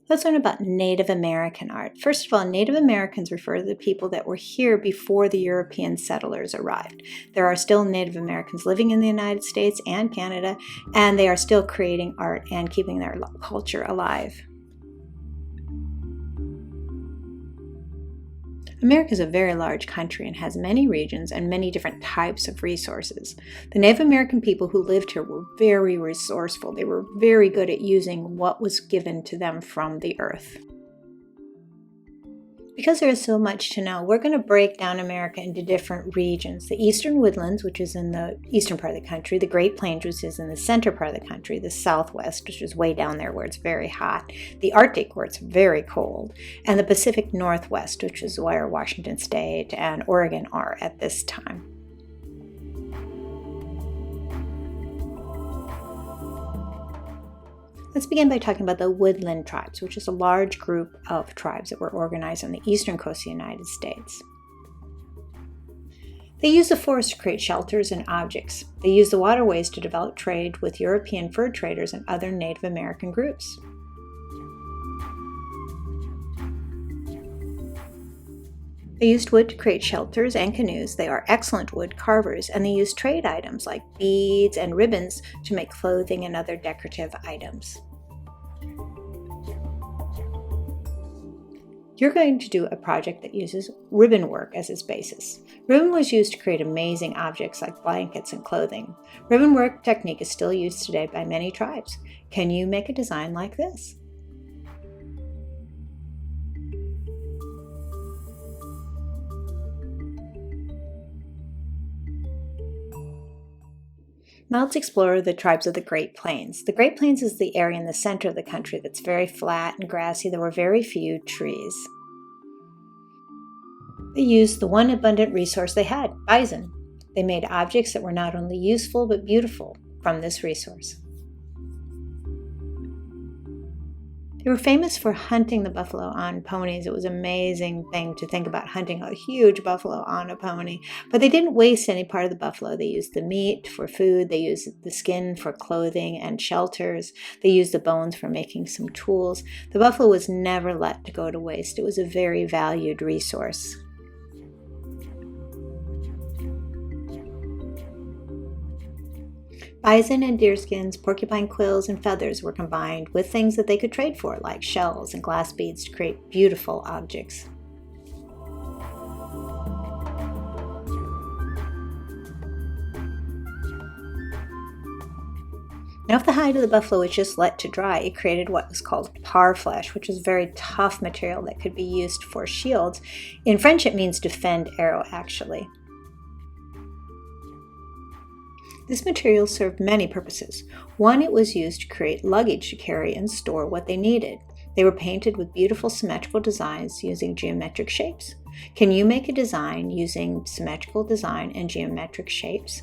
Let's learn about Native American art. First of all, Native Americans refer to the people that were here before the European settlers arrived. There are still Native Americans living in the United States and Canada, and they are still creating art and keeping their culture alive. America is a very large country and has many regions and many different types of resources. The Native American people who lived here were very resourceful. They were very good at using what was given to them from the earth. Because there is so much to know, we're going to break down America into different regions. The Eastern Woodlands, which is in the eastern part of the country, the Great Plains, which is in the center part of the country, the Southwest, which is way down there where it's very hot, the Arctic, where it's very cold, and the Pacific Northwest, which is where Washington State and Oregon are at this time. Let's begin by talking about the Woodland Tribes, which is a large group of tribes that were organized on the eastern coast of the United States. They used the forest to create shelters and objects. They used the waterways to develop trade with European fur traders and other Native American groups. They used wood to create shelters and canoes. They are excellent wood carvers, and they used trade items like beads and ribbons to make clothing and other decorative items. You're going to do a project that uses ribbon work as its basis. Ribbon was used to create amazing objects like blankets and clothing. Ribbon work technique is still used today by many tribes. Can you make a design like this? Now let's explore the tribes of the Great Plains. The Great Plains is the area in the center of the country that's very flat and grassy. There were very few trees. They used the one abundant resource they had, bison. They made objects that were not only useful but beautiful from this resource. They were famous for hunting the buffalo on ponies. It was an amazing thing to think about, hunting a huge buffalo on a pony. But they didn't waste any part of the buffalo. They used the meat for food. They used the skin for clothing and shelters. They used the bones for making some tools. The buffalo was never let to go to waste. It was a very valued resource. Bison and deerskins, porcupine quills, and feathers were combined with things that they could trade for, like shells and glass beads, to create beautiful objects. Now, if the hide of the buffalo was just let to dry, it created what was called parfleche, which was a very tough material that could be used for shields. In French, it means defend arrow, actually. This material served many purposes. One, it was used to create luggage to carry and store what they needed. They were painted with beautiful symmetrical designs using geometric shapes. Can you make a design using symmetrical design and geometric shapes?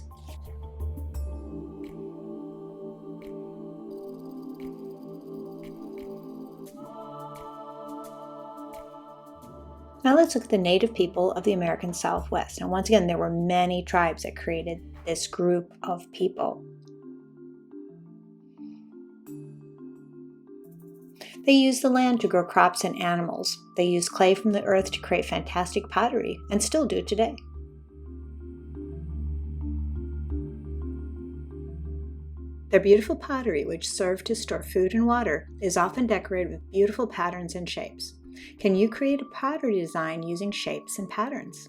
Now let's look at the native people of the American Southwest. And once again, there were many tribes that created this group of people. They used the land to grow crops and animals. They used clay from the earth to create fantastic pottery, and still do today. Their beautiful pottery, which served to store food and water, is often decorated with beautiful patterns and shapes. Can you create a pottery design using shapes and patterns?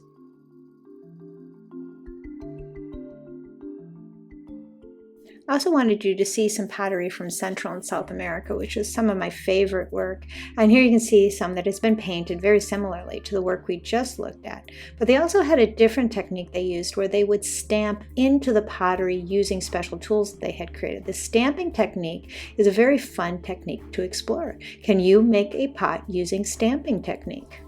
I also wanted you to see some pottery from Central and South America, which is some of my favorite work. And here you can see some that has been painted very similarly to the work we just looked at. But they also had a different technique they used where they would stamp into the pottery using special tools that they had created. The stamping technique is a very fun technique to explore. Can you make a pot using stamping technique?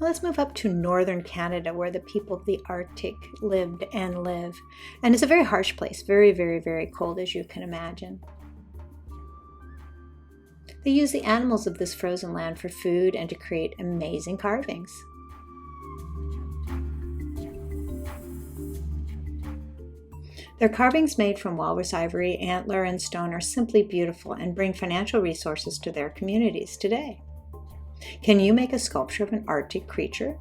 Let's move up to northern Canada, where the people of the Arctic lived and live. And it's a very harsh place, very, very, very cold, as you can imagine. They use the animals of this frozen land for food and to create amazing carvings. Their carvings made from walrus ivory, antler, and stone are simply beautiful and bring financial resources to their communities today. Can you make a sculpture of an Arctic creature?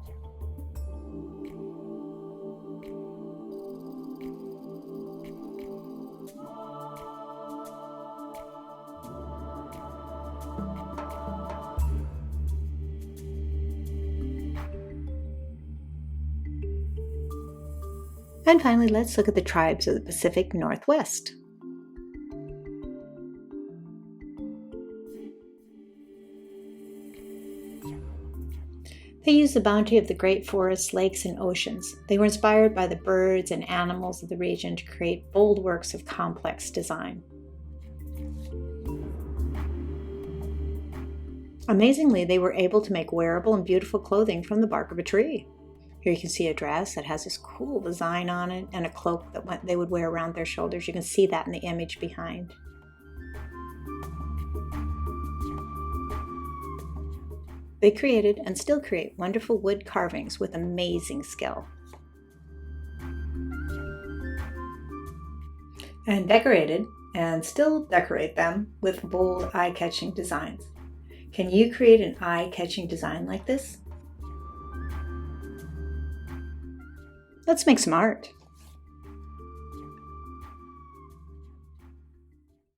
And finally, let's look at the tribes of the Pacific Northwest. They used the bounty of the great forests, lakes, and oceans. They were inspired by the birds and animals of the region to create bold works of complex design. Amazingly, they were able to make wearable and beautiful clothing from the bark of a tree. Here you can see a dress that has this cool design on it and a cloak that they would wear around their shoulders. You can see that in the image behind. They created and still create wonderful wood carvings with amazing skill. And decorated and still decorate them with bold, eye-catching designs. Can you create an eye-catching design like this? Let's make some art.